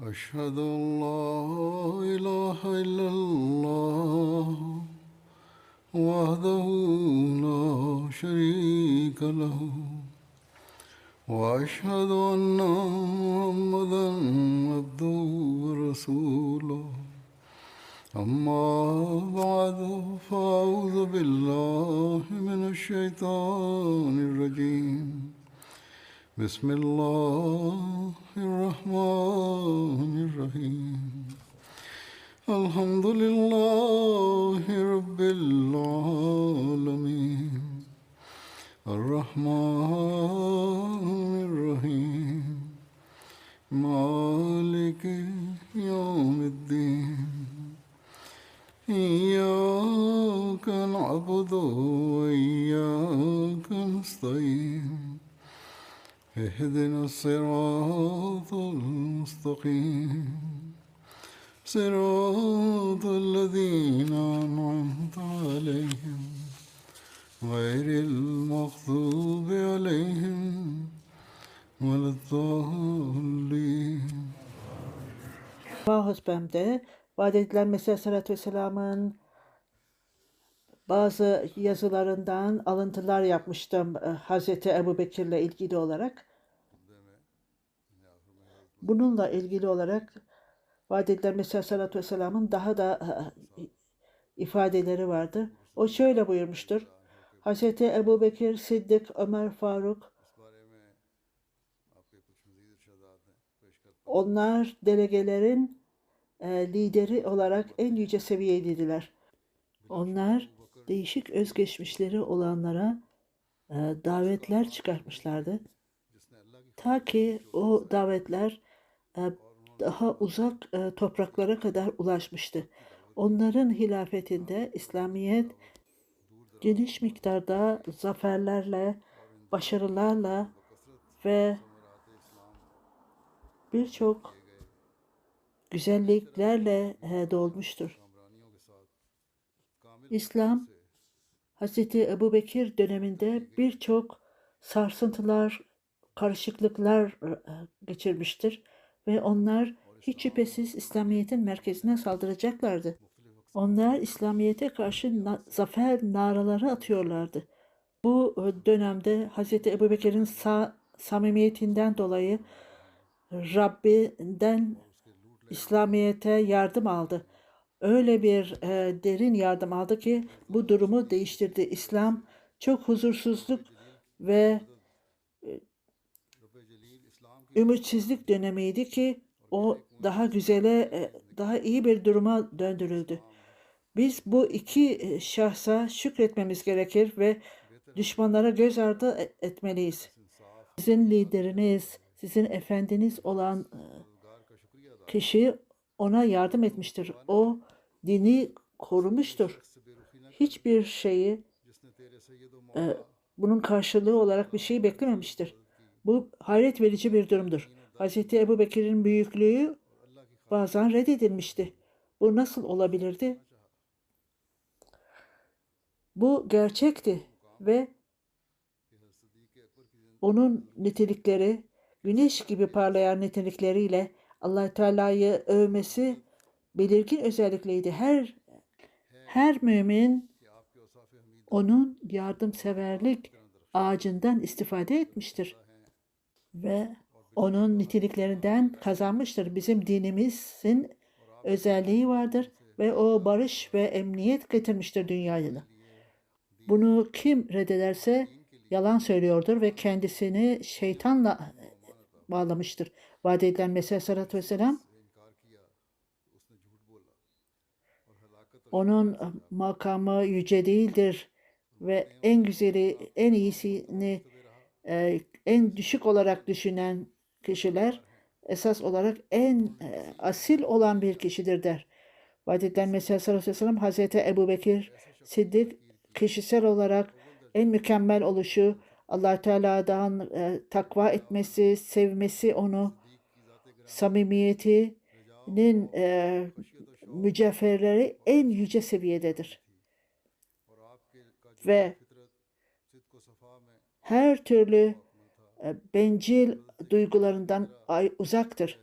أشهد أن لا إله إلا الله وحده لا شريك له وأشهد أن محمدا عبده ورسوله أما بعد فأعوذ بالله من الشيطان الرجيم بسم الله الرحمن الرحيم الحمد لله رب العالمين الرحمن الرحيم مالك يوم الدين إياك نعبد وإياك نستعين اهدنا الصراط المستقيم صراط الذين أنعمت عليهم غير المغضوب عليهم ولا الضالين. Hutbemde vaat edilen Mesih Aleyhisselatü Vesselam'ın bazı yazılarından alıntılar yapmıştım Hazreti Ebu Bekir'le ilgili olarak. Bununla ilgili olarak vaat edilen Mesih Aleyhisselatü Vesselam'ın daha da ifadeleri vardı. O şöyle buyurmuştur. Hazreti Ebu Bekir, Siddik, Ömer, Faruk, onlar delegelerin lideri olarak en yüce seviyedeydiler. Onlar değişik özgeçmişleri olanlara davetler çıkartmışlardı. Ta ki o davetler daha uzak topraklara kadar ulaşmıştı. Onların hilafetinde İslamiyet geniş miktarda zaferlerle, başarılarla ve birçok güzelliklerle dolmuştur. İslam, Hz. Ebu Bekir döneminde birçok sarsıntılar, karışıklıklar geçirmiştir ve onlar hiç şüphesiz İslamiyet'in merkezine saldıracaklardı. Onlar İslamiyet'e karşı zafer naraları atıyorlardı. Bu dönemde Hz. Ebu Bekir'in samimiyetinden dolayı Rabbinden İslamiyet'e yardım aldı. Öyle bir derin yardım aldı ki bu durumu değiştirdi. İslam çok huzursuzluk ve ümitsizlik dönemiydi ki o daha güzele, daha iyi bir duruma döndürüldü. Biz bu iki şahsa şükretmemiz gerekir ve düşmanlara göz ardı etmeliyiz. Sizin lideriniz, sizin efendiniz olan kişi ona yardım etmiştir. O dini korumuştur. Hiçbir şeyi bunun karşılığı olarak bir şey beklememiştir. Bu hayret verici bir durumdur. Hz. Ebu Bekir'in büyüklüğü bazen reddedilmişti. Bu nasıl olabilirdi? Bu gerçekti ve onun nitelikleri, güneş gibi parlayan nitelikleriyle Allah Teala'yı övmesi belirgin özellikliydi. Her mümin onun yardımseverlik ağacından istifade etmiştir ve onun niteliklerinden kazanmıştır. Bizim dinimizin özelliği vardır ve o barış ve emniyet getirmiştir dünyaya. Bunu kim reddederse yalan söylüyordur ve kendisini şeytanla bağlamıştır. Vaat edilen Mesih Aleyhisselatü Vesselam onun makamı yüce değildir ve en güzeli, en iyisini en düşük olarak düşünen kişiler esas olarak en asil olan bir kişidir der. Vaat edilen Mesih Aleyhisselatü Vesselam Hazreti Ebu Bekir Siddik kişisel olarak en mükemmel oluşu, Allah Teala'dan takva etmesi, sevmesi onu, samimiyetinin mücevherleri en yüce seviyededir. Ve her türlü bencil duygularından uzaktır.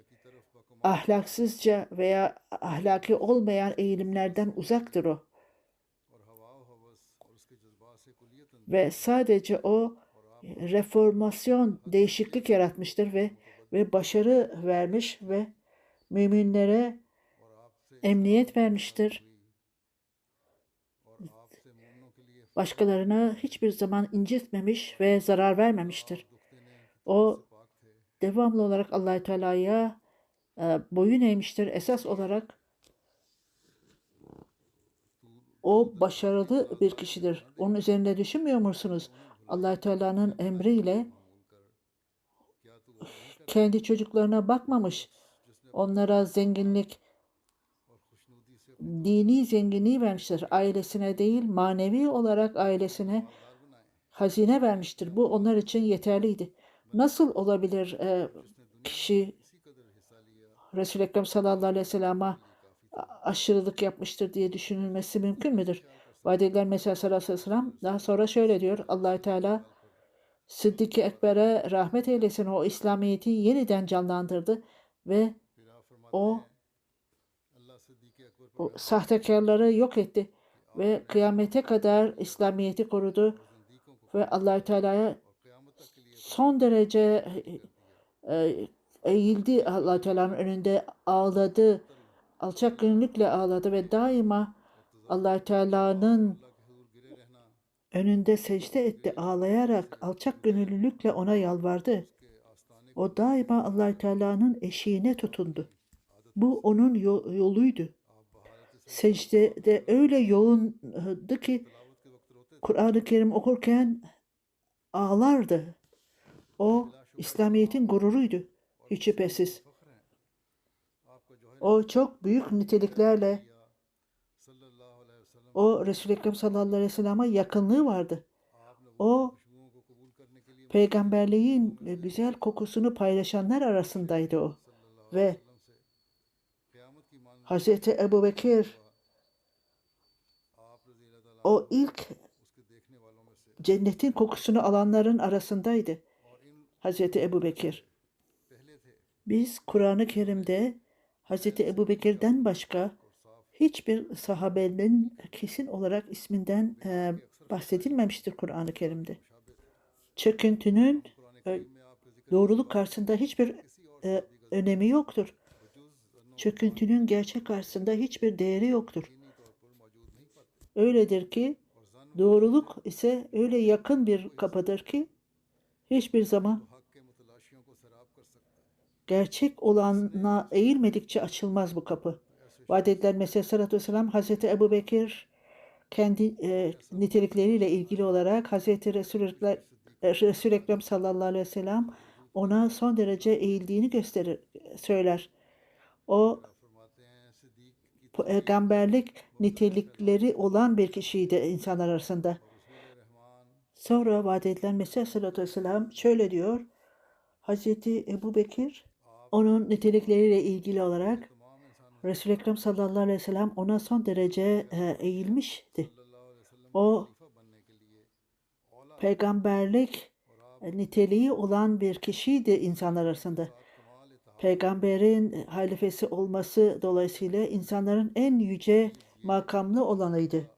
ahlaksızca veya ahlaki olmayan eğilimlerden uzaktır o. Ve sadece o reformasyon, değişiklik yaratmıştır ve başarı vermiş ve müminlere emniyet vermiştir. Başkalarına hiçbir zaman incitmemiş ve zarar vermemiştir. O devamlı olarak Allah-u Teala'ya boyun eğmiştir. Esas olarak o başarılı bir kişidir. Onun üzerinde düşünmüyor musunuz? Allah-u Teala'nın emriyle kendi çocuklarına bakmamış. Onlara zenginlik, dini zenginliği vermiştir. Ailesine değil, manevi olarak ailesine hazine vermiştir. Bu onlar için yeterliydi. Nasıl olabilir kişi Resul-i Ekrem sallallahu aleyhi ve sellem'e aşırılık yapmıştır diye düşünülmesi mümkün müdür? Vaad edilen Mesih sallallahu aleyhi ve sellem daha sonra şöyle diyor. Allah-u Teala Sıddık-ı Ekber'e rahmet eylesin. O İslamiyet'i yeniden canlandırdı ve o sahtekarları yok etti ve kıyamete kadar İslamiyet'i korudu ve Allah-u Teala'ya son derece eğildi. Allah-u Teala'nın önünde ağladı. Alçak gönüllükle ağladı ve daima Allah-u Teala'nın önünde secde etti. Ağlayarak alçak gönüllülükle ona yalvardı. O daima Allah-u Teala'nın eşiğine tutundu. Bu onun yoluydu. Secdede öyle yoğundu ki Kur'an-ı Kerim okurken ağlardı. O İslamiyet'in gururuydu. Hiç şüphesiz. O çok büyük niteliklerle o Resul-i Ekrem sallallahu aleyhi ve sellem'e yakınlığı vardı. O peygamberliğin güzel kokusunu paylaşanlar arasındaydı o. Ve Hazreti Ebu Bekir o ilk cennetin kokusunu alanların arasındaydı. Hazreti Ebu Bekir. Biz Kur'an-ı Kerim'de Hazreti Ebu Bekir'den başka hiçbir sahabenin kesin olarak isminden bahsedilmemiştir Kur'an-ı Kerim'de. Çöküntünün doğruluk karşısında hiçbir önemi yoktur. Çöküntünün gerçek karşısında hiçbir değeri yoktur. Öyledir ki doğruluk ise öyle yakın bir kapıdır ki hiçbir zaman gerçek olana eğilmedikçe açılmaz bu kapı. Vaad edilen Mesih sallallahu aleyhi ve sellem Hazreti Ebu Bekir kendi nitelikleriyle ilgili olarak Hazreti Resul-i Ekrem sallallahu aleyhi ve sellem ona son derece eğildiğini söyler. O peygamberlik nitelikleri olan bir kişiydi insanlar arasında. Sonra vaad edilen Mesih sallallahu aleyhi ve sellem şöyle diyor. Hazreti Ebu Bekir onun nitelikleriyle ilgili olarak Resul-i Ekrem sallallahu aleyhi ve sellem ona son derece eğilmişti. O peygamberlik niteliği olan bir kişiydi insanlar arasında. Peygamberin halifesi olması dolayısıyla insanların en yüce makamlı olanıydı.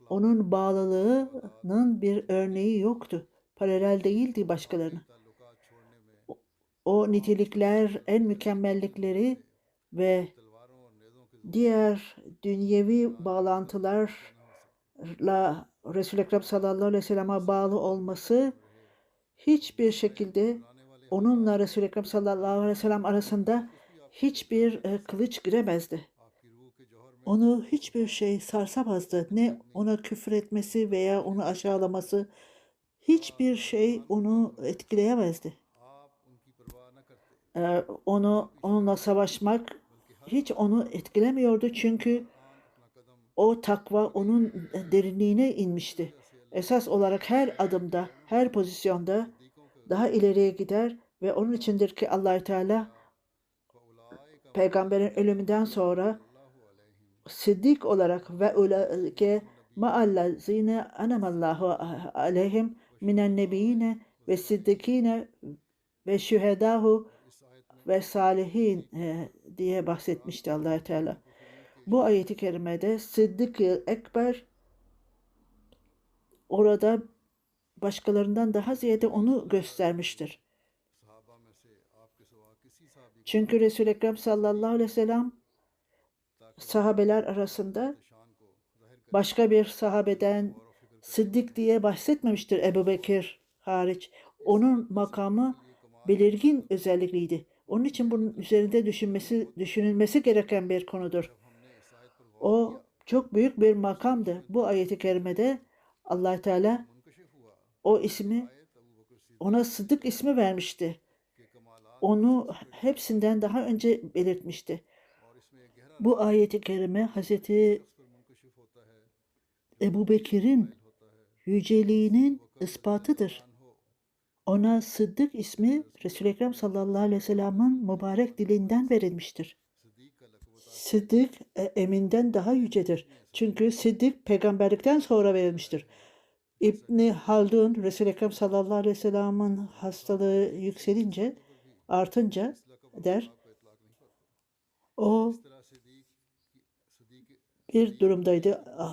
Onun bağlılığının bir örneği yoktu. Paralel değildi başkalarına. O nitelikler, en mükemmellikleri ve diğer dünyevi bağlantılarla Resul-i Ekrem sallallahu aleyhi ve sellem'e bağlı olması hiçbir şekilde onunla Resul-i Ekrem sallallahu aleyhi ve sellem arasında hiçbir kılıç giremezdi. Onu hiçbir şey sarsamazdı. Ne ona küfür etmesi veya onu aşağılaması, hiçbir şey onu etkileyemezdi. Onunla savaşmak hiç onu etkilemiyordu çünkü o takva onun derinliğine inmişti. Esas olarak her adımda, her pozisyonda daha ileriye gider ve onun içindir ki Allah-u Teala peygamberin ölümünden sonra siddik olarak ve ulaike ma'allazine anemallahu aleyhim minen nebiyine ve siddikine ve şühedahu ve salihin diye bahsetmişti Allah Teala. Bu ayeti kerimede Sıddık-ı Ekber orada başkalarından daha ziyade onu göstermiştir. Çünkü Resul-i Ekrem sallallahu aleyhi ve sellem sahabeler arasında başka bir sahabeden Sıddık diye bahsetmemiştir, Ebu Bekir hariç. Onun makamı belirgin özellikliydi. Onun için bunun üzerinde düşünülmesi gereken bir konudur. O çok büyük bir makamdı. Bu ayeti kerimede Allah Teala o ismi ona Sıddık ismi vermişti. Onu hepsinden daha önce belirtmişti. Bu ayeti kerime Hazreti Ebu Bekir'in yüceliğinin ispatıdır. Ona Sıddık ismi Resul-i Ekrem sallallahu aleyhi ve sellem'in mübarek dilinden verilmiştir. Sıddık eminden daha yücedir. Çünkü Sıddık peygamberlikten sonra verilmiştir. İbni Haldun Resul-i Ekrem sallallahu aleyhi ve sellem'in hastalığı yükselince, artınca der, o bir durumdaydı.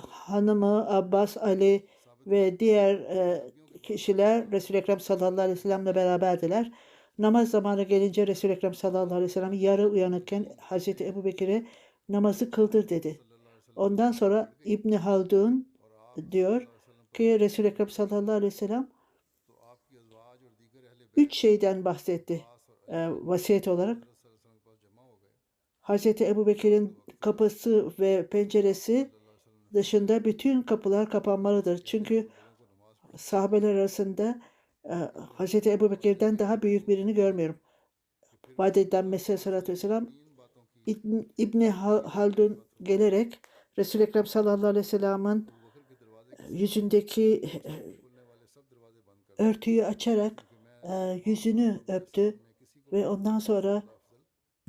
Hanımı Abbas, Ali ve diğer kişiler Resul-i Ekrem sallallahu aleyhi ve sellem'le beraberdiler. Namaz zamanı gelince Resul-i Ekrem sallallahu aleyhi ve sellem yarı uyanıkken Hazreti Ebu Bekir'e namazı kıldır dedi. Ondan sonra İbni Haldun diyor ki Resul-i Ekrem sallallahu aleyhi ve sellem 3 şeyden bahsetti vasiyet olarak. Hazreti Ebu Bekir'in kapısı ve penceresi dışında bütün kapılar kapanmalıdır. Çünkü sahabeler arasında Hazreti Ebu Bekir'den daha büyük birini görmüyorum. Vaat edilen Mesih sallallahu aleyhi ve sellem İbni Haldun gelerek Resul-i Ekrem sallallahu aleyhi ve sellem'in yüzündeki örtüyü açarak yüzünü öptü ve ondan sonra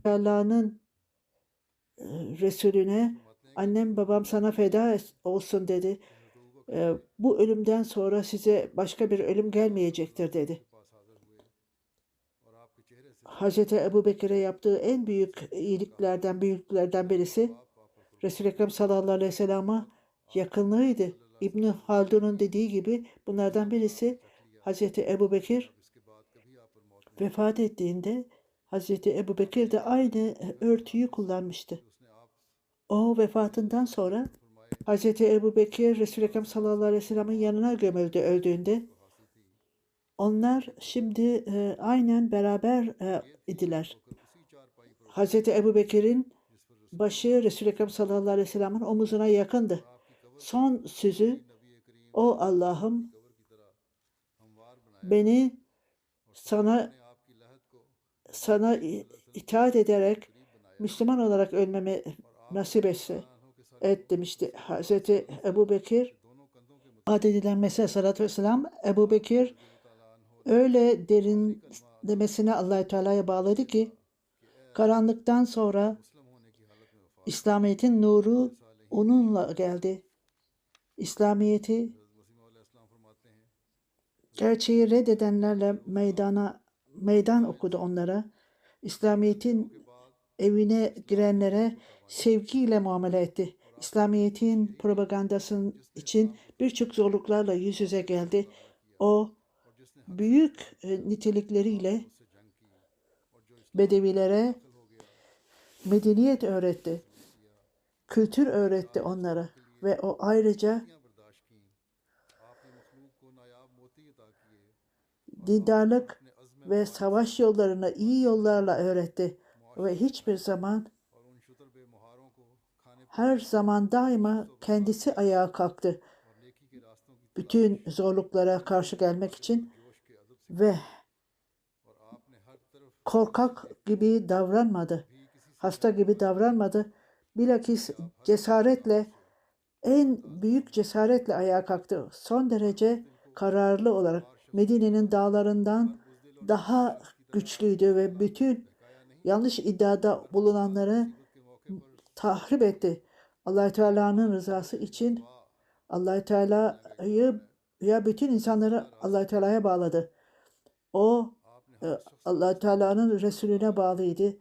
Allah'ın Resulüne annem babam sana feda olsun dedi. Bu ölümden sonra size başka bir ölüm gelmeyecektir dedi. Hazreti Ebu Bekir'e yaptığı en büyük büyüklerden birisi Resul-i Ekrem sallallahu aleyhi ve sellem'e yakınlığıydı. İbn Haldun'un dediği gibi bunlardan birisi Hazreti Ebu Bekir vefat ettiğinde Hazreti Ebu Bekir de aynı örtüyü kullanmıştı. O vefatından sonra Hazreti Ebu Bekir Resul-i Ekrem sallallahu aleyhi ve sellem'in yanına gömüldü öldüğünde. Onlar şimdi aynen beraber idiler. Hazreti Ebu Bekir'in başı Resul-i Ekrem sallallahu aleyhi ve sellem'in omuzuna yakındı. Son sözü, o Allah'ım beni sana itaat ederek Müslüman olarak ölmemi nasip et demişti. Hazreti Ebu Bekir vaat edilen Mesih sallallahu aleyhi ve sellem Ebu Bekir öyle derinlemesine Allah-u Teala'ya bağladı ki karanlıktan sonra İslamiyet'in nuru onunla geldi. İslamiyet'i gerçeği reddedenlerle meydan okudu onlara. İslamiyet'in evine girenlere sevgiyle muamele etti. İslamiyet'in propagandası için birçok zorluklarla yüz yüze geldi. O büyük nitelikleriyle Bedevilere medeniyet öğretti. Kültür öğretti onlara ve o ayrıca dindarlık ve savaş yollarını iyi yollarla öğretti ve hiçbir zaman her zaman daima kendisi ayağa kalktı. Bütün zorluklara karşı gelmek için ve korkak gibi davranmadı. Hasta gibi davranmadı. Bilakis cesaretle, en büyük cesaretle ayağa kalktı. Son derece kararlı olarak Medine'nin dağlarından daha güçlüydü ve bütün yanlış iddiada bulunanları tahrip etti. Allah-u Teala'nın rızası için Allah-u Teala'yı bütün insanları Allah-u Teala'ya bağladı. O Allah-u Teala'nın Resulüne bağlıydı.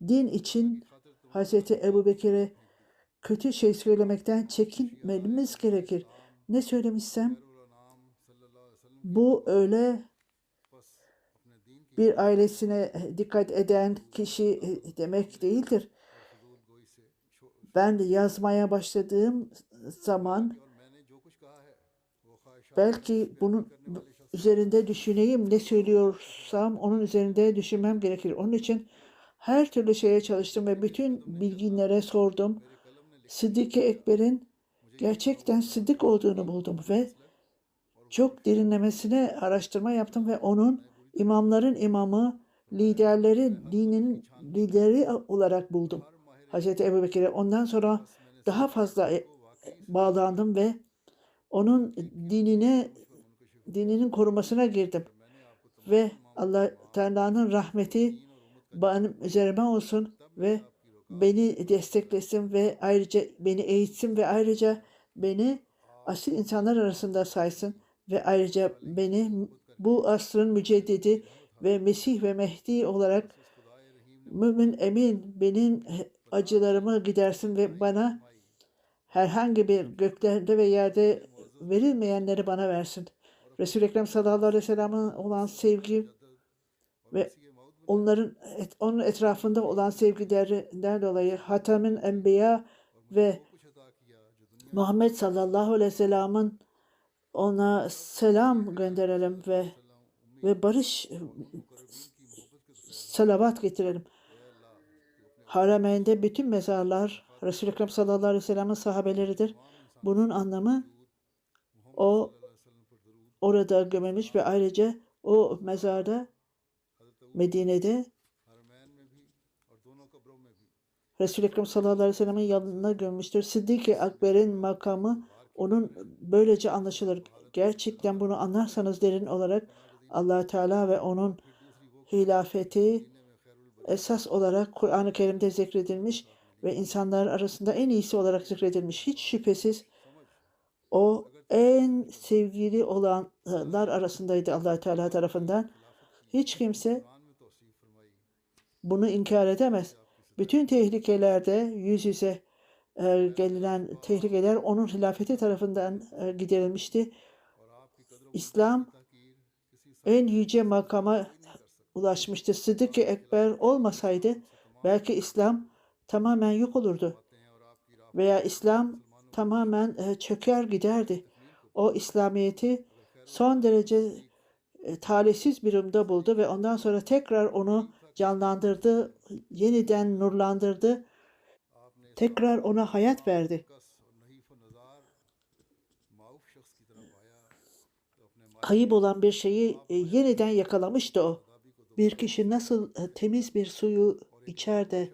din için Hazreti Ebubekir'e kötü şey söylemekten çekinmemiz gerekir. Ne söylemişsem bu öyle bir ailesine dikkat eden kişi demek değildir. Ben de yazmaya başladığım zaman belki bunun üzerinde düşüneyim, ne söylüyorsam onun üzerinde düşünmem gerekir. Onun için her türlü şeye çalıştım ve bütün bilginlere sordum. Sıddık-ı Ekber'in gerçekten sıddık olduğunu buldum ve çok derinlemesine araştırma yaptım ve onun imamların imamı, liderleri, dinin lideri olarak buldum. Hazreti Ebubekir'e ondan sonra daha fazla bağlandım ve onun dininin korumasına girdim. Ve Allah Teala'nın rahmeti benim üzerime olsun ve beni desteklesin ve ayrıca beni eğitsin ve ayrıca beni asil insanlar arasında saysın ve ayrıca beni bu asrın müceddidi ve Mesih ve Mehdi olarak mümin emin benim acılarımı gidersin ve bana herhangi bir göklerde ve yerde verilmeyenleri bana versin. Resul-i Ekrem sallallahu aleyhi ve sellem'in olan sevgi ve onun etrafında olan sevgilerinden dolayı Hatem'in Enbiya ve Muhammed sallallahu aleyhi ve sellem'in ona selam gönderelim ve barış salavat getirelim. Harameyn'de bütün mezarlar Resul-i Ekrem sallallahu aleyhi ve sellem'in sahabeleridir. Bunun anlamı o orada gömülmüş ve ayrıca o mezarda Medine'de Resul-i Ekrem sallallahu aleyhi ve sellem'in yanına gömmüştür. Sıddık-ı Ekber'in makamı onun böylece anlaşılır. Gerçekten bunu anlarsanız derin olarak Allah Teala ve onun hilafeti esas olarak Kur'an-ı Kerim'de zikredilmiş ve insanlar arasında en iyisi olarak zikredilmiş. Hiç şüphesiz o en sevgili olanlar arasındaydı Allah Teala tarafından. Hiç kimse bunu inkar edemez. Bütün tehlikelerde yüz yüze gelinen tehlikeler onun hilafeti tarafından giderilmişti. İslam en yüce makama ulaşmıştı. Sıddık-ı Ekber olmasaydı belki İslam tamamen yok olurdu. Veya İslam tamamen çöker giderdi. O İslamiyet'i son derece talihsiz bir durumda buldu ve ondan sonra tekrar onu canlandırdı, yeniden nurlandırdı, tekrar ona hayat verdi. Kayıp olan bir şeyi yeniden yakalamıştı o. Bir kişi nasıl temiz bir suyu içer de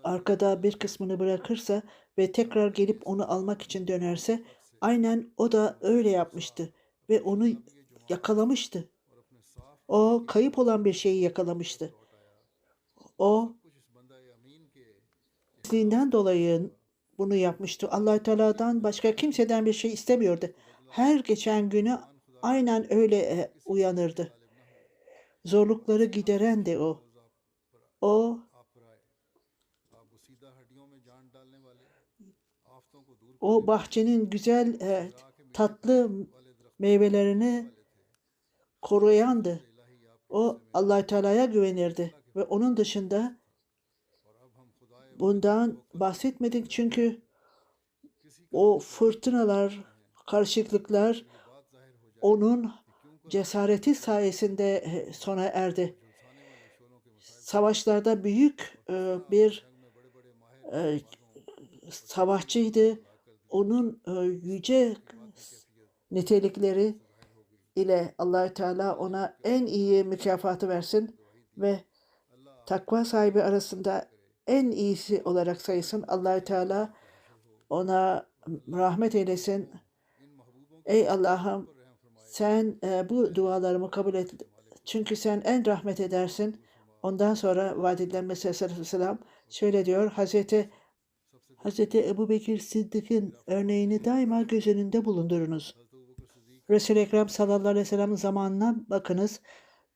arkada bir kısmını bırakırsa ve tekrar gelip onu almak için dönerse, aynen o da öyle yapmıştı ve onu yakalamıştı. O kayıp olan bir şeyi yakalamıştı. O temizliğinden dolayı bunu yapmıştı. Allah Teala'dan başka kimseden bir şey istemiyordu. Her geçen günü aynen öyle uyanırdı. Zorlukları gideren de o. O bahçenin güzel tatlı meyvelerini koruyandı. O Allah Teala'ya güvenirdi ve onun dışında bundan bahsetmedik çünkü o fırtınalar, karışıklıklar onun cesareti sayesinde sona erdi. Savaşlarda büyük bir savaşçıydı. Onun yüce nitelikleri ile Allah Teala ona en iyi mükafatı versin ve takva sahibi arasında en iyisi olarak sayısın. Allah Teala ona rahmet eylesin. Ey Allah'ım, sen bu dualarımı kabul et. Çünkü sen en rahmet edersin. Ondan sonra vaad edilen Mesih Aleyhisselam şöyle diyor. Hazreti Ebubekir Sıddık'ın örneğini daima göz önünde bulundurunuz. Resul-i Ekrem sallallahu aleyhi ve sellem'in zamanına bakınız.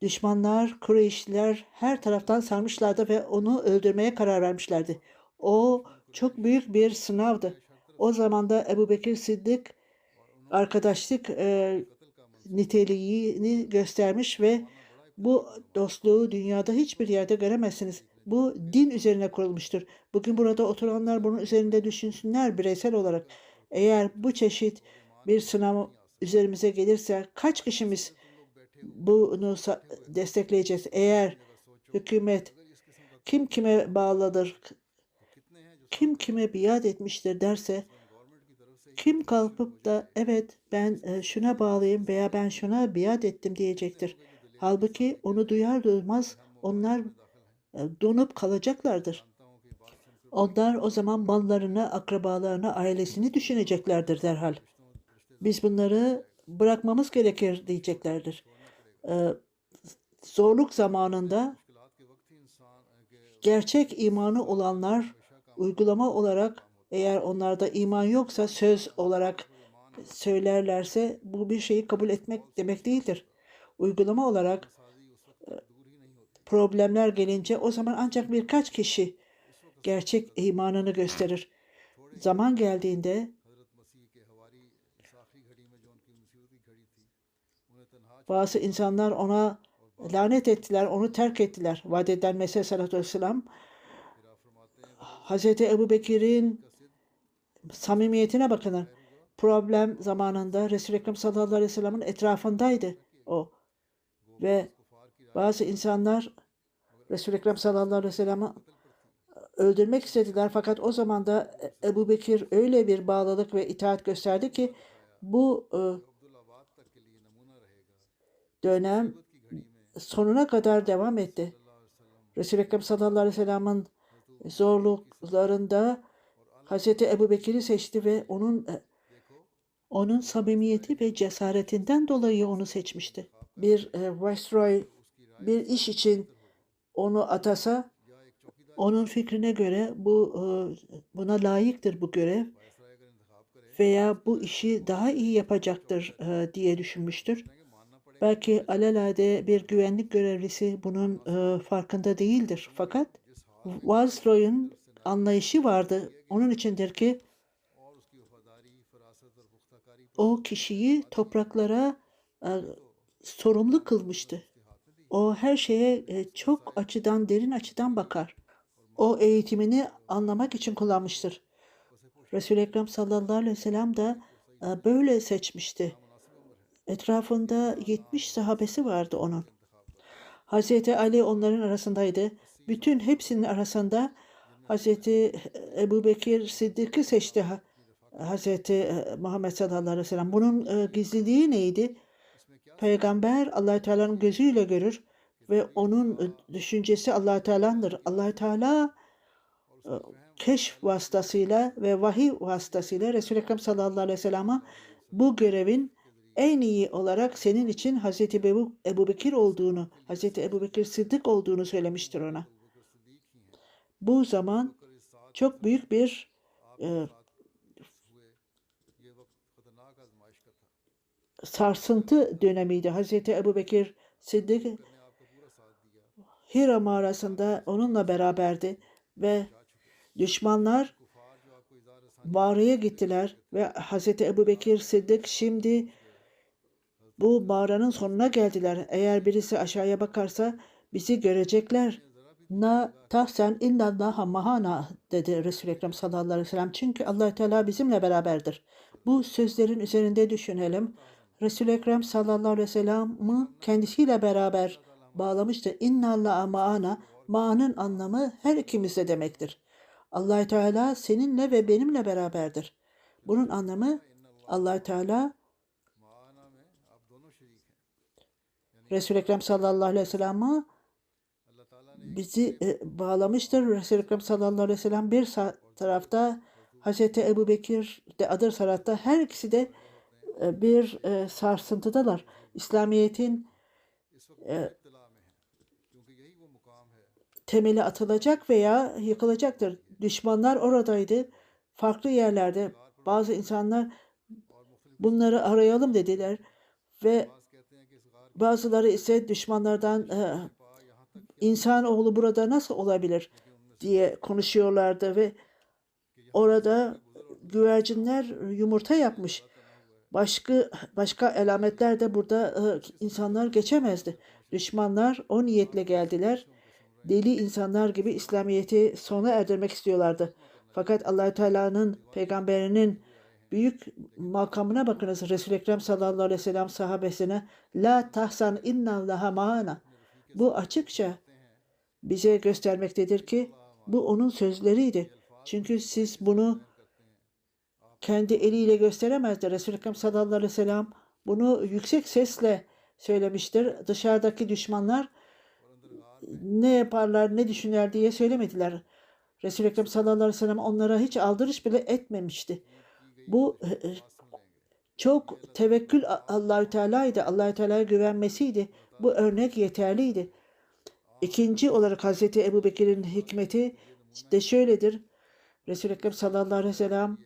Düşmanlar, Kureyşliler her taraftan sarmışlardı ve onu öldürmeye karar vermişlerdi. O çok büyük bir sınavdı. O zaman da Ebu Bekir Sıddık arkadaşlık niteliğini göstermiş ve bu dostluğu dünyada hiçbir yerde göremezsiniz. Bu din üzerine kurulmuştur. Bugün burada oturanlar bunun üzerinde düşünsünler bireysel olarak. Eğer bu çeşit bir sınav üzerimize gelirse kaç kişimiz bunu destekleyeceğiz? Eğer hükümet kim kime bağlıdır, kim kime biat etmiştir derse, kim kalkıp da evet ben şuna bağlıyım veya ben şuna biat ettim diyecektir. Halbuki onu duyar duymaz onlar donup kalacaklardır. Onlar o zaman mallarını, akrabalarını, ailesini düşüneceklerdir derhal. Biz bunları bırakmamız gerekir diyeceklerdir. E, Zorluk zamanında gerçek imanı olanlar uygulama olarak eğer onlarda iman yoksa söz olarak söylerlerse bu bir şeyi kabul etmek demek değildir. Uygulama olarak problemler gelince o zaman ancak birkaç kişi gerçek imanını gösterir. Zaman geldiğinde bazı insanlar ona lanet ettiler, onu terk ettiler. Vaat edilen Mesih sallallahu aleyhi ve sellem Hazreti Ebu Bekir'in samimiyetine bakın. Problem zamanında Resul-i Ekrem sallallahu aleyhi ve sellem'in etrafındaydı o. Ve bazı insanlar Resul-i Ekrem sallallahu aleyhi ve sellem'i öldürmek istediler. Fakat o zaman da Ebu Bekir öyle bir bağlılık ve itaat gösterdi ki bu dönem sonuna kadar devam etti. Resul-i Ekrem sallallahu aleyhi ve sellem'in zorluklarında Hazreti Ebu Bekir'i seçti ve onun samimiyeti ve cesaretinden dolayı onu seçmişti. Bir Viceroy bir iş için onu atasa onun fikrine göre buna layıktır bu görev veya bu işi daha iyi yapacaktır diye düşünmüştür. Belki alelade bir güvenlik görevlisi bunun farkında değildir. Fakat Viceroy'un anlayışı vardı. Onun içindir ki o kişiyi topraklara sorumlu kılmıştı. O her şeye çok açıdan, derin açıdan bakar. O eğitimini anlamak için kullanmıştır. Resul-i Ekrem sallallahu aleyhi ve sellem de böyle seçmişti. Etrafında 70 sahabesi vardı onun. Hazreti Ali onların arasındaydı. Bütün hepsinin arasında Hazreti Ebu Bekir Sıddık'ı seçti Hazreti Muhammed sallallahu aleyhi ve sellem. Bunun gizliliği neydi? Peygamber Allah Teala'nın gözüyle görür ve onun düşüncesi Allah Teala'ndır. Allah Teala keşf vasıtasıyla ve vahiy vasıtasıyla Resul-i Ekrem sallallahu aleyhi ve sellem'e bu görevin en iyi olarak senin için Hazreti Ebu Bekir olduğunu, Hazreti Ebu Bekir Sıddık olduğunu söylemiştir ona. Bu zaman çok büyük bir sarsıntı dönemiydi. Hazreti Ebu Bekir Sıddık Hira mağarasında onunla beraberdi ve düşmanlar mağaraya gittiler ve Hazreti Ebu Bekir Sıddık şimdi bu mağaranın sonuna geldiler. Eğer birisi aşağıya bakarsa bizi görecekler. Na tahsen innallaha mahana dedi Resul-i Ekrem sallallahu aleyhi ve sellem. Çünkü Allah Teala bizimle beraberdir. Bu sözlerin üzerinde düşünelim. Resul-i Ekrem sallallahu aleyhi ve sellem'i kendisiyle beraber bağlamıştı. İnnallaha ma'ana. Ma'nın anlamı her ikimizle demektir. Allah Teala seninle ve benimle beraberdir. Bunun anlamı Allah Teala Resul-i Ekrem sallallahu aleyhi ve sellem'i bizi bağlamıştır. Resul-i Ekrem sallallahu aleyhi ve sellem bir tarafta, Hazreti Ebu Bekir de adır tarafta, her ikisi de bir sarsıntıdalar. İslamiyet'in temeli atılacak veya yıkılacaktır. Düşmanlar oradaydı, farklı yerlerde. Bazı insanlar bunları arayalım dediler ve Bazıları ise düşmanlardan insanoğlu burada nasıl olabilir diye konuşuyorlardı ve orada güvercinler yumurta yapmış. Başka alametler de burada insanlar geçemezdi. Düşmanlar o niyetle geldiler. Deli insanlar gibi İslamiyet'i sona erdirmek istiyorlardı. Fakat Allahü Teala'nın peygamberinin büyük makamına bakınız. Resul-i Ekrem sallallahu aleyhi ve sellem sahabesine la tahsan innallaha ma'ana. Bu açıkça bize göstermektedir ki bu onun sözleriydi. Çünkü siz bunu kendi eliyle gösteremezdi. Resul-i Ekrem sallallahu aleyhi ve sellem bunu yüksek sesle söylemiştir. Dışarıdaki düşmanlar ne yaparlar, ne düşünürler diye söylemediler. Resul-i Ekrem sallallahu aleyhi ve sellem onlara hiç aldırış bile etmemişti. Bu çok tevekkül Allahü Teala'ydı. Allahü Teala'ya güvenmesiydi. Bu örnek yeterliydi. İkinci olarak Hazreti Ebubekir'in hikmeti de şöyledir. Resul-i Ekrem sallallahu aleyhi ve sellem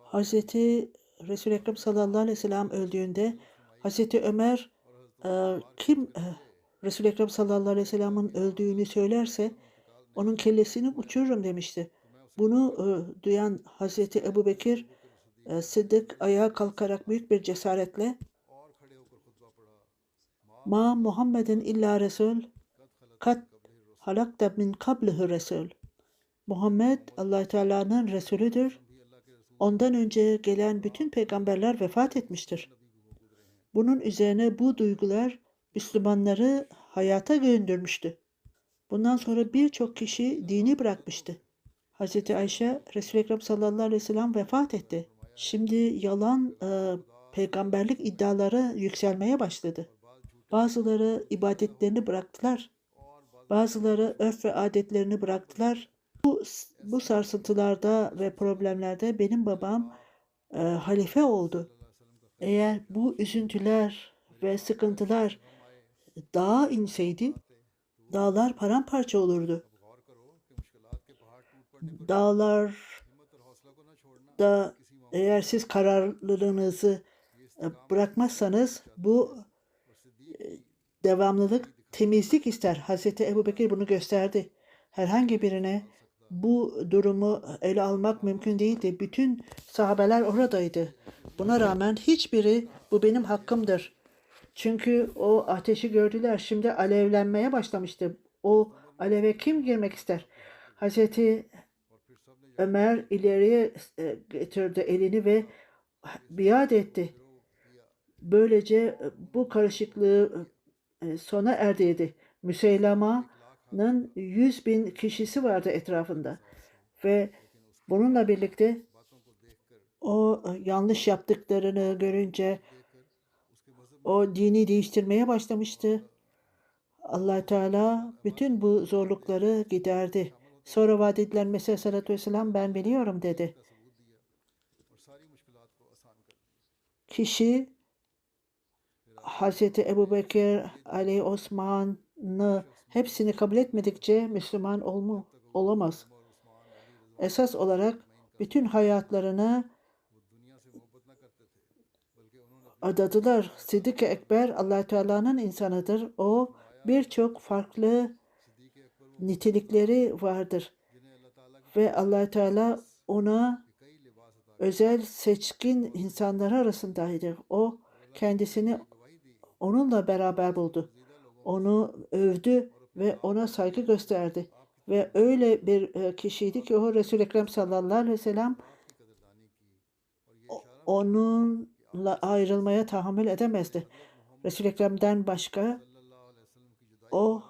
Hazreti Resul-i Ekrem sallallahu aleyhi ve sellem öldüğünde Hazreti Ömer kim Resul-i Ekrem sallallahu aleyhi ve sellem'in öldüğünü söylerse onun kellesini uçururum demişti. Bunu duyan Hazreti Ebubekir Sıddık ayağa kalkarak büyük bir cesaretle Ma Muhammedin illa Resul kat halakta min kablihi Resul. Muhammed Allah Teala'nın Resulüdür. Ondan önce gelen bütün peygamberler vefat etmiştir. Bunun üzerine bu duygular Müslümanları hayata döndürmüştü. Bundan sonra birçok kişi dini bırakmıştı. Hz. Ayşe, Resul-i Ekrem sallallahu aleyhi ve sellem vefat etti. Şimdi yalan peygamberlik iddiaları yükselmeye başladı. Bazıları ibadetlerini bıraktılar. Bazıları örf ve adetlerini bıraktılar. Bu sarsıntılarda ve problemlerde benim babam halife oldu. Eğer bu üzüntüler ve sıkıntılar dağa inseydi, dağlar paramparça olurdu. Dağlarda eğer siz kararlılığınızı bırakmazsanız bu devamlılık, temizlik ister. Hazreti Ebubekir bunu gösterdi. Herhangi birine bu durumu ele almak mümkün değildi. Bütün sahabeler oradaydı. Buna rağmen hiçbiri bu benim hakkımdır. Çünkü o ateşi gördüler. Şimdi alevlenmeye başlamıştı. O aleve kim girmek ister? Hazreti Ömer ileriye getirdi elini ve biat etti. Böylece bu karışıklığı sona erdiydi. Müseylema'nın 100.000 kişisi vardı etrafında. Ve bununla birlikte o yanlış yaptıklarını görünce o dini değiştirmeye başlamıştı. Allah Teala bütün bu zorlukları giderdi. Sonra vaat edilen Mesih Aleyhisselatü Vesselam ben biliyorum dedi. Kişi Hazreti Ebubekir, Ali, Osman'ı hepsini kabul etmedikçe Müslüman olamaz. Esas olarak bütün hayatlarını adadılar. Sıddık-ı Ekber Allah Teala'nın insanıdır. O birçok farklı nitelikleri vardır. Ve Allah Teala ona özel seçkin insanlar arasındaydı. O kendisini onunla beraber buldu. Onu övdü ve ona saygı gösterdi. Ve öyle bir kişiydi ki o Resul-i Ekrem sallallahu aleyhi ve sellem onunla ayrılmaya tahammül edemezdi. Resul-i Ekrem'den başka o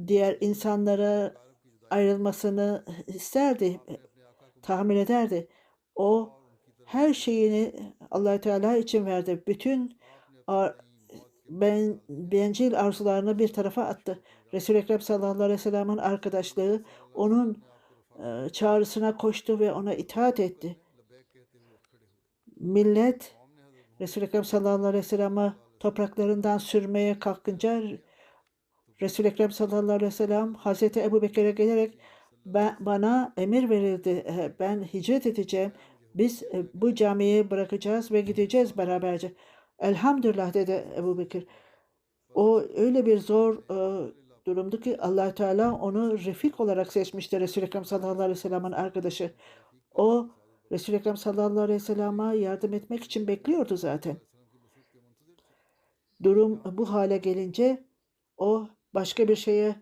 diğer insanlara ayrılmasını isterdi, tahammül ederdi. O her şeyini Allah Teala için verdi. Bütün bencil arzularını bir tarafa attı. Resul-i Ekrem sallallahu aleyhi ve sellem'in arkadaşlığı onun çağrısına koştu ve ona itaat etti. Millet Resul-i Ekrem sallallahu aleyhi ve sellem'i topraklarından sürmeye kalkınca Resul-i Ekrem sallallahu aleyhi ve sellem Hazreti Ebubekir'e gelerek bana emir verildi. Ben hicret edeceğim Biz bu camiyi bırakacağız ve gideceğiz beraberce. Elhamdülillah dedi Ebu Bekir. O öyle bir zor durumdu ki Allah Teala onu refik olarak seçmişti, Resul-i Ekrem sallallahu aleyhi ve sellem'in arkadaşı. O Resul-i Ekrem sallallahu aleyhi ve sellem'e yardım etmek için bekliyordu zaten. Durum bu hale gelince o başka bir şeye,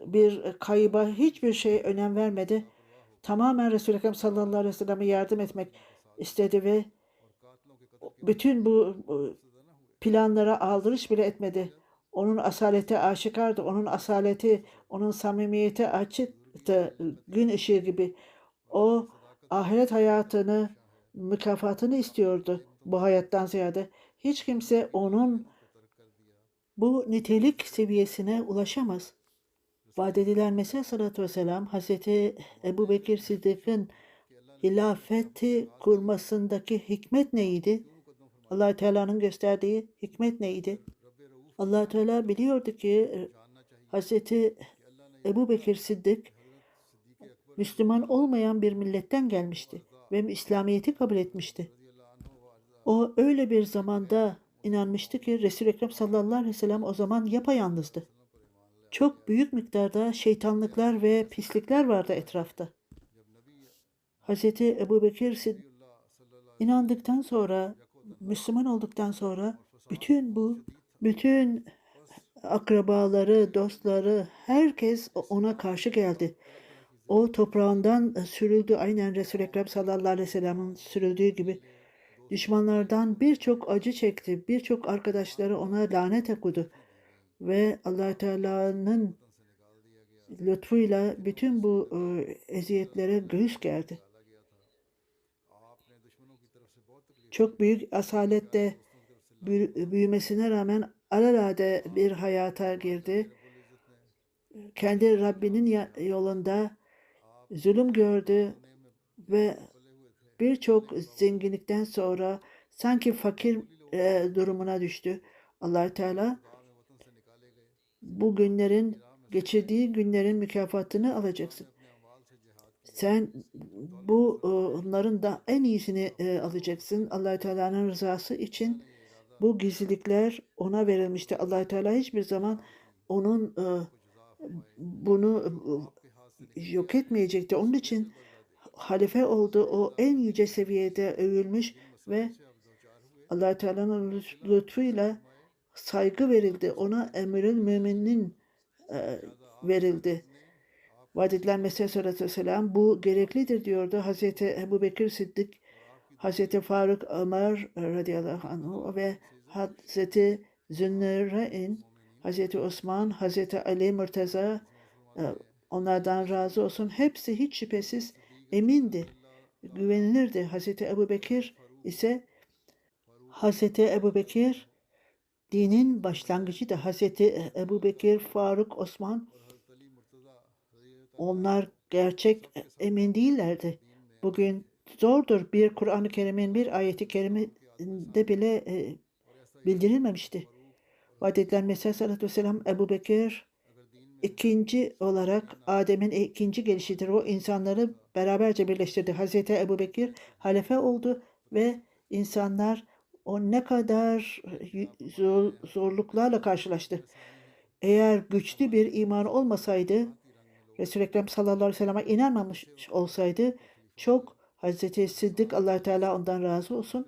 bir kayıba, hiçbir şeye önem vermedi. Tamamen Resul-i Ekrem sallallahu aleyhi ve sellem'e yardım etmek istedi ve bütün bu planlara aldırış bile etmedi. Onun asaleti aşikardı. Onun asaleti, onun samimiyeti açıktı. Gün ışığı gibi. O ahiret hayatını, mükafatını istiyordu bu hayattan ziyade. Hiç kimse onun bu nitelik seviyesine ulaşamaz. Vaat edilen Mesih Aleyhisselatü Vesselam, Hazreti Ebu Bekir Sıddık'ın hilafeti kurmasındaki hikmet neydi? Allah Teala'nın gösterdiği hikmet neydi? Allah Teala biliyordu ki Hazreti Ebu Bekir Sıddık Müslüman olmayan bir milletten gelmişti ve İslamiyet'i kabul etmişti. O öyle bir zamanda inanmıştı ki Resul-i Ekrem sallallahu aleyhi ve sellem o zaman yapayalnızdı. Çok büyük miktarda şeytanlıklar ve pislikler vardı etrafta. Hazreti Ebu Bekir inandıktan sonra, Müslüman olduktan sonra bütün akrabaları, dostları, herkes ona karşı geldi. O toprağından sürüldü, aynen Resul-i Ekrem sallallahu aleyhi ve sellem'in sürüldüğü gibi. Düşmanlardan birçok acı çekti, birçok arkadaşları ona lanet okudu. Ve Allah Teala'nın lütfuyla bütün bu eziyetlere göğüs gerdi. Çok büyük asalette büyümesine rağmen alelade bir hayata girdi. Kendi Rabbinin yolunda zulüm gördü ve birçok zenginlikten sonra sanki fakir durumuna düştü. Allah Teala bu günlerin, geçirdiği günlerin mükafatını alacaksın. Sen onların da en iyisini alacaksın. Allah Teala'nın rızası için bu gizlilikler ona verilmişti. Allah Teala hiçbir zaman onun bunu yok etmeyecekti. Onun için halife oldu. O en yüce seviyede övülmüş ve Allah Teala'nın lütfuyla saygı verildi. Ona emrül müminin verildi. Vaat edilen Mesih Aleyhisselam bu gereklidir diyordu. Hazreti Ebu Bekir Sıddık, Hazreti Faruk Ömer radıyallahu anh ve Hazreti Zünnüreyn, Hazreti Osman, Hazreti Ali Murtaza, onlardan razı olsun. Hepsi hiç şüphesiz emindi, güvenilirdi. Hazreti Ebu Bekir ise dinin başlangıcıydı. Hazreti Ebu Bekir, Faruk, Osman, onlar gerçek emin değillerdi. Bugün zordur, bir Kur'an-ı Kerim'in bir ayeti kerimede bile bildirilmemişti. Vaat edilen Mesih Aleyhisselatü Vesselam Ebu Bekir ikinci olarak Adem'in ikinci gelişidir. O insanları beraberce birleştirdi. Hazreti Ebu Bekir halife oldu ve insanlar o ne kadar zorluklarla karşılaştı. Eğer güçlü bir iman olmasaydı, Resul-i Ekrem sallallahu aleyhi ve sellem'e inanmamış olsaydı, çok Hazreti Sıddık, Allah Teala ondan razı olsun,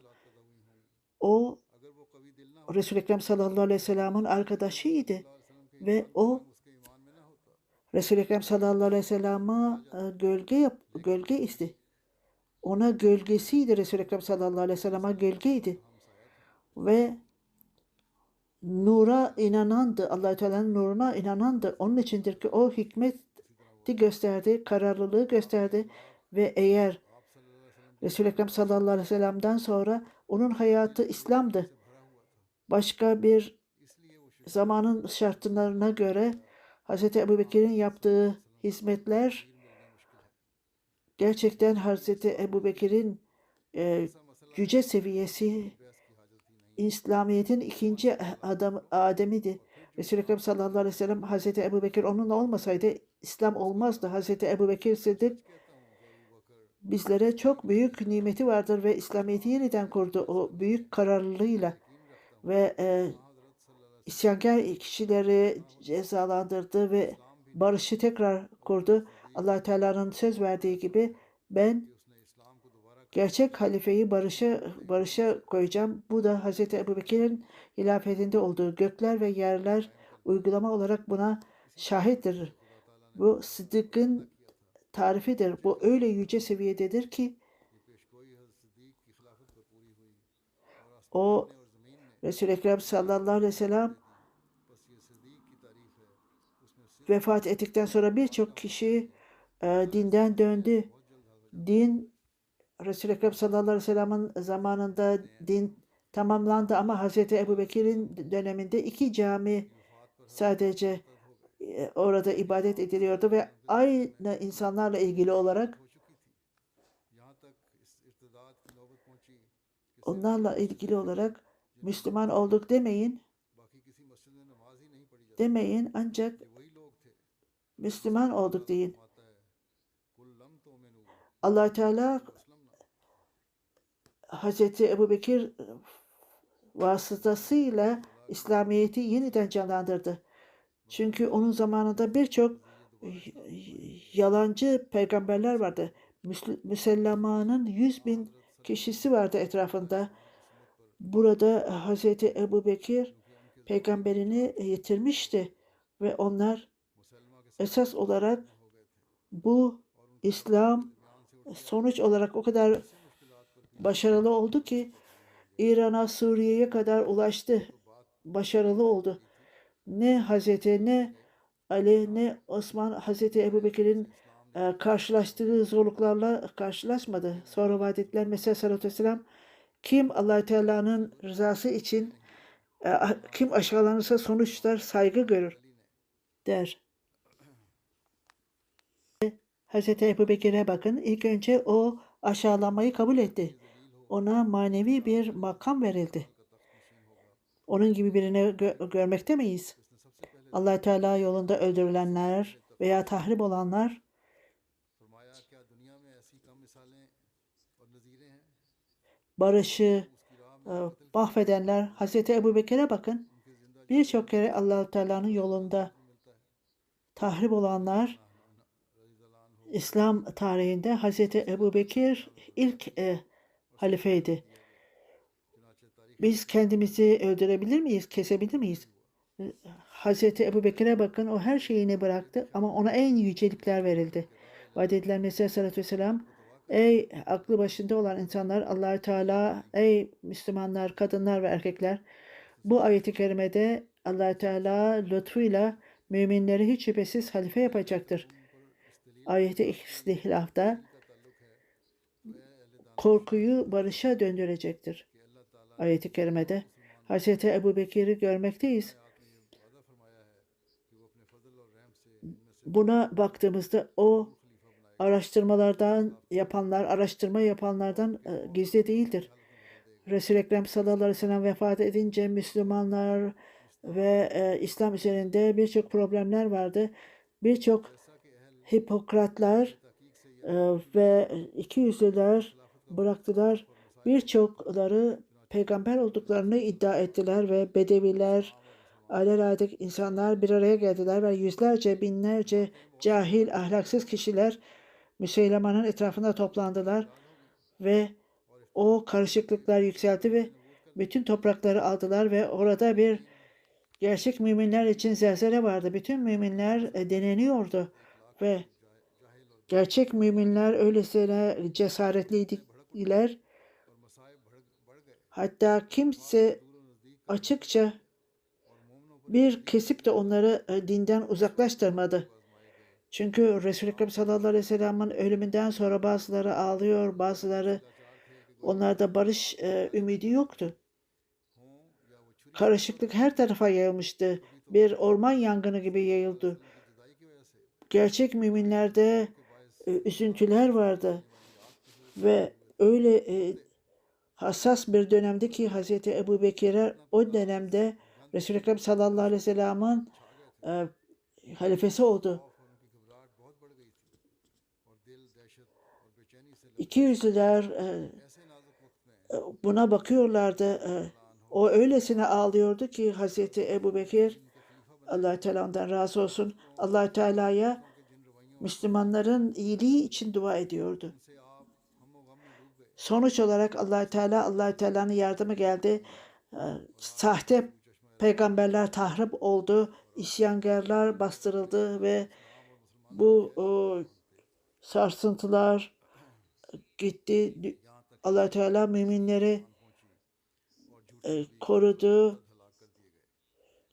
o Resul-i Ekrem sallallahu aleyhi ve sellem'in arkadaşıydı ve o Resul-i Ekrem sallallahu aleyhi ve sellem'e gölge isti. Ona gölgesiydi, Resul-i Ekrem sallallahu aleyhi ve sellem'e gölgeydi. Ve nura inanandı, Allah Teala'nın nuruna inanandı. Onun içindir ki o hikmeti gösterdi, kararlılığı gösterdi ve eğer Resul-i Ekrem sallallahu aleyhi ve sellem'den sonra onun hayatı İslam'dı. Başka bir zamanın şartlarına göre Hz. Ebu Bekir'in yaptığı hizmetler gerçekten Hz. Ebu Bekir'in yüce seviyesi, İslamiyet'in ikinci Adem'iydi. Resul-i Ekrem sallallahu aleyhi ve sellem Hz. Ebu Bekir onunla olmasaydı İslam olmazdı. Hz. Ebu Bekir Sıddık bizlere çok büyük nimeti vardır ve İslamiyet'i yeniden kurdu o büyük kararlılığıyla ve isyankar kişileri cezalandırdı ve barışı tekrar kurdu. Allah Teala'nın söz verdiği gibi ben gerçek halifeyi barışa koyacağım. Bu da Hazreti Ebubekir'in hilafetinde olduğu gökler ve yerler uygulama olarak buna şahittir. Bu sıddıkın tarifidir. Bu öyle yüce seviyededir ki o Resul-i Ekrem sallallahu aleyhi ve sellem vefat ettikten sonra birçok kişi dinden döndü. Din Resul-i Ekrem sallallahu aleyhi ve sellem'in zamanında din tamamlandı ama Hazreti Ebubekir'in döneminde 2 cami sadece orada ibadet ediliyordu ve aynı insanlarla ilgili olarak onlarla ilgili olarak Müslüman olduk demeyin ancak Müslüman olduk deyin. Allah Teala Hazreti Ebubekir vasıtasıyla İslamiyet'i yeniden canlandırdı. Çünkü onun zamanında birçok yalancı peygamberler vardı. Müsellemanın 100.000 kişisi vardı etrafında. Burada Hazreti Ebubekir peygamberini yitirmişti ve onlar esas olarak bu İslam sonuç olarak o kadar başarılı oldu ki İran'a, Suriye'ye kadar ulaştı. Başarılı oldu. Ne Hazreti ne Ali ne Osman Hazreti Ebubekir'in karşılaştığı zorluklarla karşılaşmadı. Sonra vaat ettiler mesela sallallahu aleyhi ve sellem kim Allah Teala'nın rızası için kim aşağılanırsa sonuçlar saygı görür der. Hazreti Ebubekir'e bakın. İlk önce o aşağılanmayı kabul etti. Ona manevi bir makam verildi. Onun gibi birini görmekte miyiz? Allah Teala yolunda öldürülenler veya tahrip olanlar barışı mahvedenler Hazreti Ebubekir'e bakın. Birçok kere Allah Teala'nın yolunda tahrip olanlar İslam tarihinde Hazreti Ebubekir ilk halifeydi. Biz kendimizi öldürebilir miyiz? Kesebilir miyiz? Hazreti Ebubekir'e bakın o her şeyini bıraktı ama ona en yücelikler verildi. Vaat edilen Mesih sallallahu aleyhi ve sellem ey aklı başında olan insanlar Allah Teala ey Müslümanlar, kadınlar ve erkekler bu ayeti kerimede Allah Teala lütfuyla müminleri hiç şüphesiz halife yapacaktır. Ayeti istihlafta korkuyu barışa döndürecektir. Ayeti kerimede Hazreti Ebubekir'i görmekteyiz. Buna baktığımızda o araştırma yapanlardan gizli değildir. Resul-i Ekrem sallallahu aleyhi ve sellem vefat edince Müslümanlar ve İslam üzerinde birçok problemler vardı. Birçok Hipokratlar ve ikiyüzlüler bıraktılar. Birçokları peygamber olduklarını iddia ettiler ve Bedeviler, alelade insanlar bir araya geldiler ve yüzlerce, binlerce cahil, ahlaksız kişiler Müseylema'nın etrafında toplandılar ve o karışıklıklar yükseldi ve bütün toprakları aldılar ve orada bir gerçek müminler için zelzele vardı. Bütün müminler deneniyordu ve gerçek müminler öylesine cesaretliydiler. Hatta kimse açıkça bir kesip de onları dinden uzaklaştırmadı. Çünkü Resul-i Ekrem sallallahu aleyhi ve sellem'in ölümünden sonra bazıları ağlıyor, bazıları onlarda barış ümidi yoktu. Karışıklık her tarafa yayılmıştı. Bir orman yangını gibi yayıldı. Gerçek müminlerde üzüntüler vardı. Ve öyle hassas bir dönemde ki Hazreti Ebubekir'e o dönemde Resul-i Ekrem sallallahu aleyhi ve sellem'in halifesi oldu. İkiyüzlüler buna bakıyorlardı. O öylesine ağlıyordu ki Hazreti Ebubekir, Allah Teala'dan razı olsun, Allah Teala'ya Müslümanların iyiliği için dua ediyordu. Sonuç olarak Allah Teala'nın yardımı geldi. Sahte peygamberler tahrip oldu, isyankarlar bastırıldı ve bu sarsıntılar gitti. Allah Teala müminleri korudu.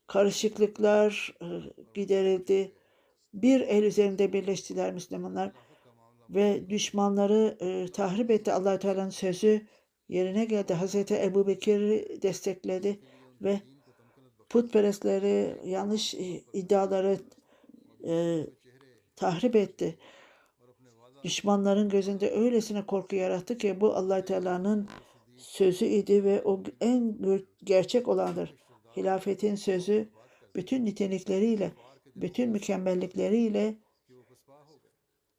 Karışıklıklar giderildi. Bir el üzerinde birleştiler Müslümanlar ve düşmanları tahrip etti. Allah Teala'nın sözü yerine geldi. Hazreti Ebubekir'i destekledi ve putperestleri, yanlış iddiaları tahrip etti. Düşmanların gözünde öylesine korku yarattı ki bu Allah Teala'nın sözü idi ve o en gerçek olandır. Hilafetin sözü bütün nitelikleriyle, bütün mükemmellikleriyle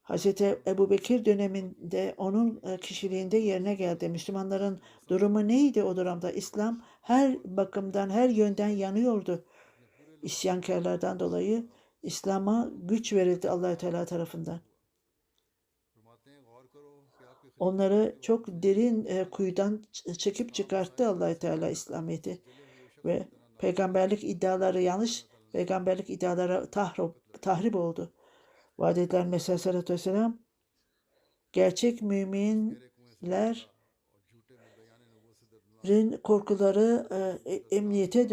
Hz. Ebubekir döneminde onun kişiliğinde yerine geldi. Müslümanların durumu neydi o durumda? İslam her bakımdan, her yönden yanıyordu. İsyankarlardan dolayı İslam'a güç verildi Allah Teala tarafından. Onları çok derin kuyudan çekip çıkarttı Allah Teala İslamiyet'i ve peygamberlik iddiaları yanlış, peygamberlik iddiaları tahrip oldu. Vaat edilen Mesih Aleyhisselatü Vesselam gerçek müminlerin korkuları emniyete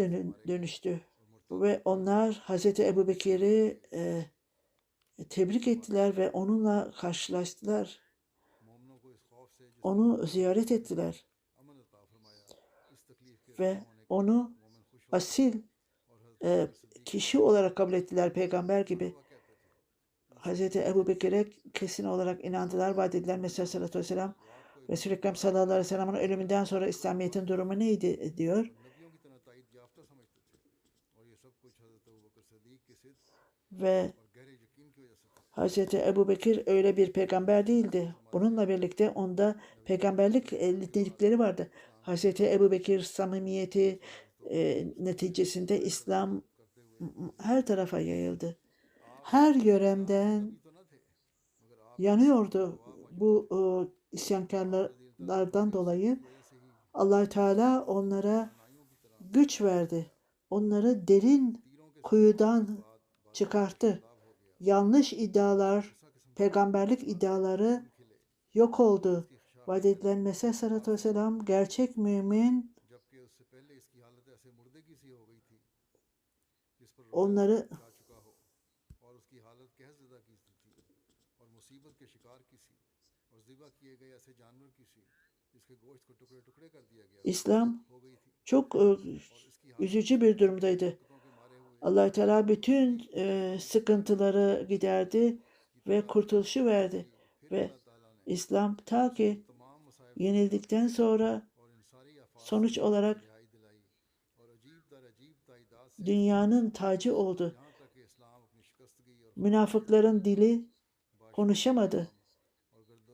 dönüştü ve onlar Hazreti Ebubekir'i tebrik ettiler ve onunla karşılaştılar. Onu ziyaret ettiler ve onu asil kişi olarak kabul ettiler, peygamber gibi. Hazreti Ebubekir'e kesin olarak inandılar. Vaat edilen Mesih Aleyhisselatü Vesselam Resul-i Ekrem sallallahu aleyhi ve sellem'in ölümünden sonra İslamiyet'in durumu neydi diyor. Ve Hazreti Ebubekir öyle bir peygamber değildi. Bununla birlikte onda peygamberlik nitelikleri vardı. Hazreti Ebubekir samimiyeti neticesinde İslam her tarafa yayıldı. Her yöremden yanıyordu bu isyankarlardan dolayı. Allah Teala onlara güç verdi. Onları derin kuyudan çıkarttı. Yanlış iddialar, peygamberlik iddiaları yok oldu. Vaat edilen Mesih Aleyhisselatü Vesselam gerçek mümin onları İslam çok üzücü bir durumdaydı. Allah Teala bütün sıkıntıları giderdi ve kurtuluşu verdi. Ve İslam ta ki yenildikten sonra sonuç olarak dünyanın tacı oldu. Münafıkların dili konuşamadı.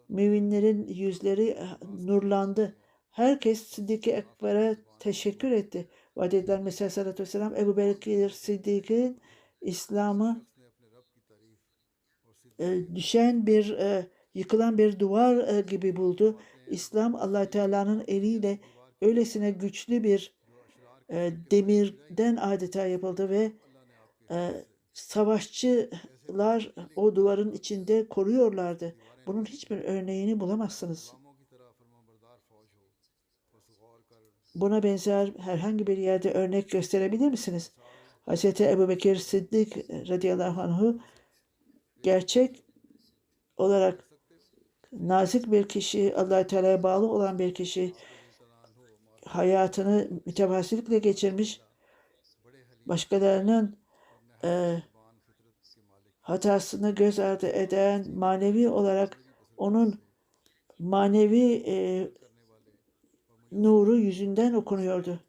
Müminlerin yüzleri nurlandı. Herkes Sıddık-ı Ekber'e teşekkür etti. Vaat edilen Mesih Aleyhisselatü Vesselam Ebu Bekir Sıddık'ın İslam'ı düşen bir yıkılan bir duvar gibi buldu. İslam Allah Teala'nın eliyle öylesine güçlü bir demirden adeta yapıldı ve savaşçılar o duvarın içinde koruyorlardı. Bunun hiçbir örneğini bulamazsınız. Buna benzer herhangi bir yerde örnek gösterebilir misiniz? Hz. Ebubekir Sıddık radıyallahu anh'u gerçek olarak nazik bir kişi, Allah-u Teala'ya bağlı olan bir kişi, hayatını mütevazılıkla geçirmiş, başkalarının hatasını göz ardı eden, manevi olarak onun manevi nuru yüzünden okunuyordu.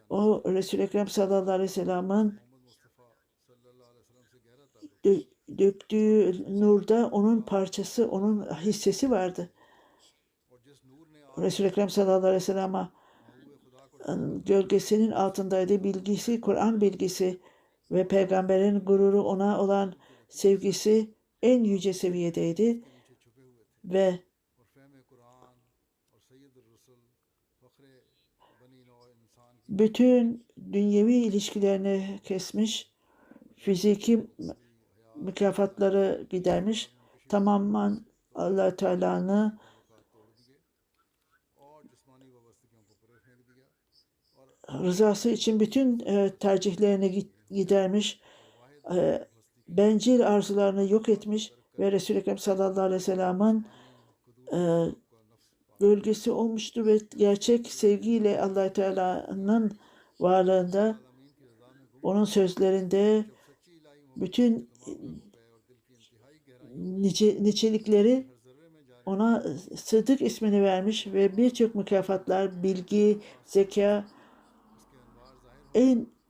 O Resul-i Ekrem sallallahu aleyhi ve sellem'in döktüğü nurda onun parçası, onun hissesi vardı. Resul-i Ekrem sallallahu aleyhi ve sellem'e gölgesinin altındaydı. Bilgisi, Kur'an bilgisi ve peygamberin gururu, ona olan sevgisi en yüce seviyedeydi ve bütün dünyevi ilişkilerini kesmiş, fiziki mükafatları gidermiş, tamamen Allah Teala'nın rızası için bütün tercihlerini gidermiş, bencil arzularını yok etmiş ve Resul-i Ekrem sallallahu aleyhi ve sellem'in gölgesi olmuştu ve gerçek sevgiyle Allah Teala'nın varlığında, onun sözlerinde bütün nicelikleri ona Sıddık ismini vermiş ve birçok mükafatlar, bilgi, zeka,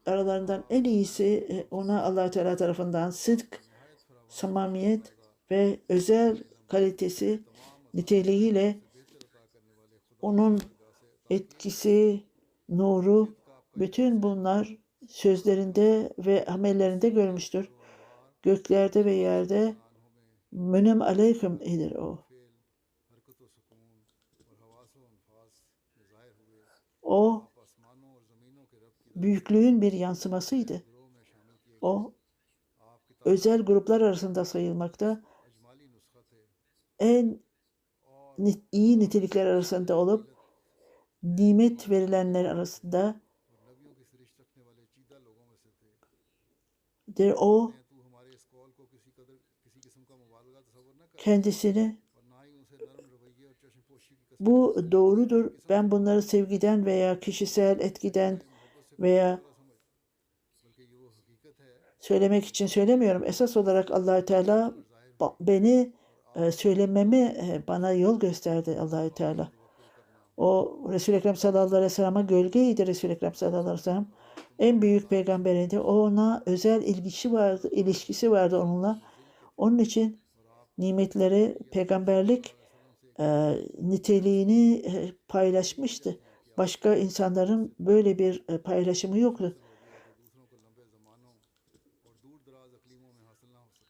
aralarından en iyisi ona Allah Teala tarafından sıdk, samimiyet ve özel kalitesi niteliğiyle onun etkisi, nuru, bütün bunlar sözlerinde ve amellerinde görmüştür. Göklerde ve yerde münüm aleyküm edir o. O büyüklüğün bir yansımasıydı. O özel gruplar arasında sayılmakta, en iyi nitelikler arasında olup nimet verilenler arasında o kendisini bu doğrudur, ben bunları sevgiden veya kişisel etkiden veya söylemek için söylemiyorum. Esas olarak Allah Teala beni söylememi bana yol gösterdi Allah Teala. O Resul-i Ekrem sallallahu aleyhi ve sellem'e gölgeydi. Resul-i Ekrem sallallahu aleyhi ve sellem en büyük peygamberiydi. Ona özel ilişkisi vardı onunla. Onun için nimetleri, peygamberlik niteliğini paylaşmıştı. Başka insanların böyle bir paylaşımı yoktu.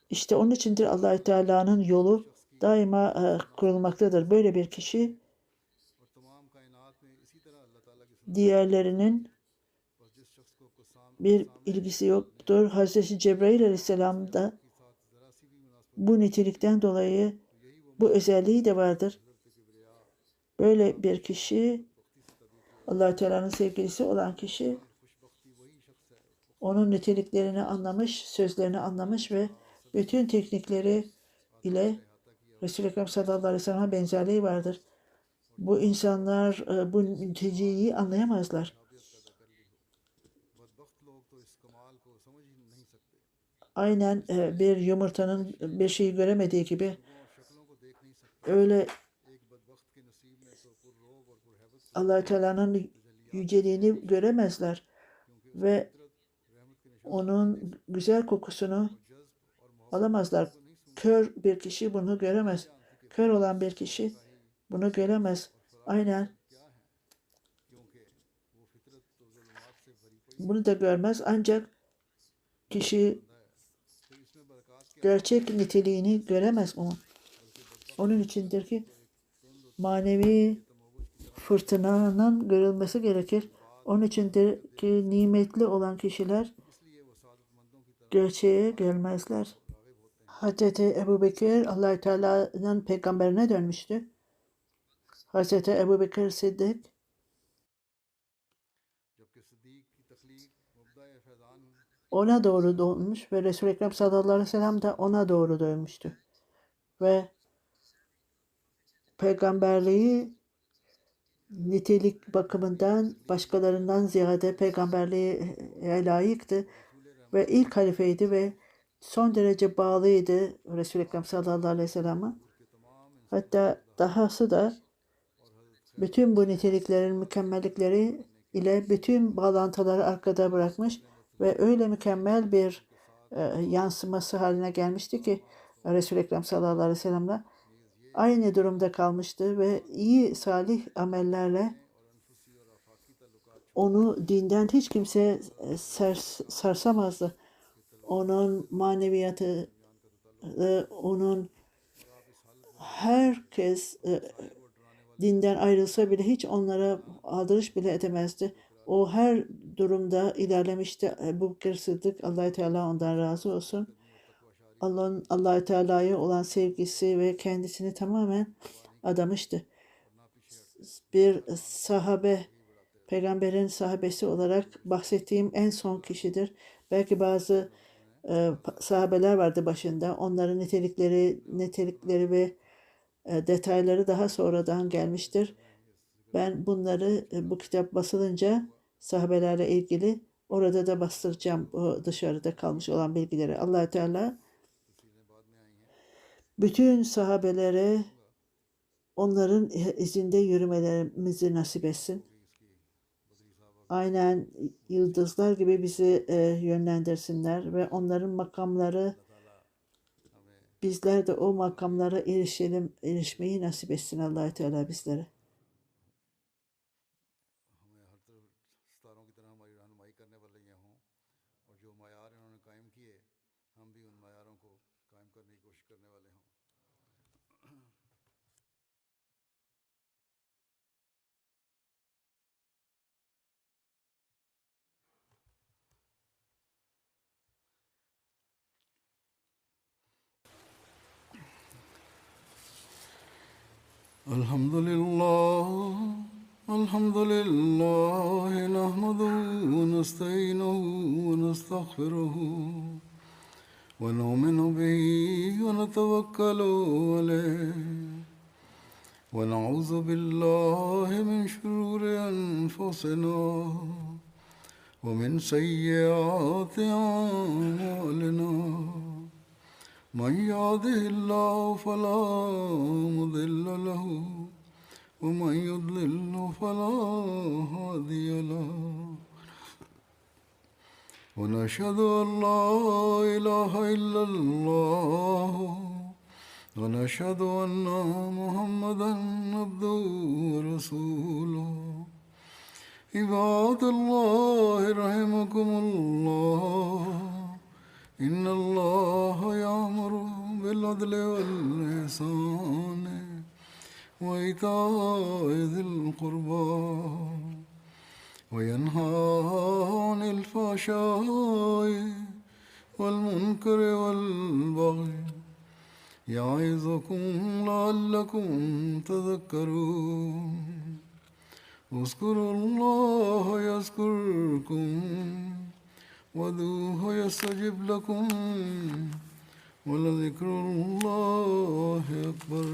İşte onun içindir Allah Teala'nın yolu daima kurulmaktadır. Böyle bir kişi diğerlerinin bir ilgisi yoktur. Hazreti Cebrail Aleyhisselam da bu nitelikten dolayı bu özelliği de vardır. Böyle bir kişi, Allah Teala'nın sevgilisi olan kişi, onun niteliklerini anlamış, sözlerini anlamış ve bütün teknikleri ile Resul-i Ekrem sallallahu aleyhi ve sellem'e benzerliği vardır. Bu insanlar bu niteliği anlayamazlar. Aynen bir yumurtanın bir şeyi göremediği gibi öyle Allah Teala'nın yüceliğini göremezler ve onun güzel kokusunu alamazlar. Kör bir kişi bunu göremez. Kör olan bir kişi bunu göremez. Aynen bunu da görmez. Ancak kişi gerçek niteliğini göremez onu. Onun içindir ki manevi fırtınanın görülmesi gerekir. Onun içindir ki nimetli olan kişiler gerçeğe gelmezler. Hazreti Ebu Bekir Allah-u Teala'nın peygamberine dönmüştü. Hazreti Ebu Bekir Sıddık ona doğru dönmüş ve Resul-i Ekrem sallallahu aleyhi ve sellem de ona doğru dönmüştü. Ve peygamberliği nitelik bakımından başkalarından ziyade peygamberliğe layıktı ve ilk halifeydi ve son derece bağlıydı Resul-i Ekrem sallallahu aleyhi ve sellem'e. Hatta dahası da bütün bu niteliklerin mükemmellikleri ile bütün bağlantıları arkada bırakmış ve öyle mükemmel bir yansıması haline gelmişti ki Resul-i Ekrem sallallahu aleyhi ve sellem'le aynı durumda kalmıştı ve iyi salih amellerle onu dinden hiç kimse sarsamazdı. Onun maneviyatı, onun herkes dinden ayrılsa bile hiç onlara aldırış bile edemezdi. O her durumda ilerlemişti. Ebu Bekir Sıddık, Allah-u Teala ondan razı olsun. Allah'ın Allah-u Teala'ya olan sevgisi ve kendisini tamamen adamıştı. Bir sahabe, peygamberin sahabesi olarak bahsettiğim en son kişidir. Belki bazı sahabeler vardı başında. Onların nitelikleri ve detayları daha sonradan gelmiştir. Ben bunları bu kitap basılınca sahabelerle ilgili orada da bastıracağım o dışarıda kalmış olan bilgileri. Allah Teala bütün sahabelere onların izinde yürümelerimizi nasip etsin. Aynen yıldızlar gibi bizi yönlendirsinler ve onların makamları bizler de o makamlara erişmeyi nasip etsin Allah Teala bizlere. الحمد لله نحمده ونستعينه ونستغفره ونؤمن به ونتوكل عليه ونعوذ بالله من شرور أنفسنا ومن سيئات أعمالنا من يهده الله فلا مضل له ومن يضلل فلا هادي له ونشهد أن لا إله إلا الله ونشهد أن محمدا عبده ورسوله عباد الله رحمكم الله إن الله يأمر بالعدل والإحسان وإيتاء ذي القربى وينهى عن الفحشاء والمنكر والبغي يعظكم لعلكم تذكرون اذكروا الله يذكركم وادعوه يستجب لكم ولذكر الله أكبر.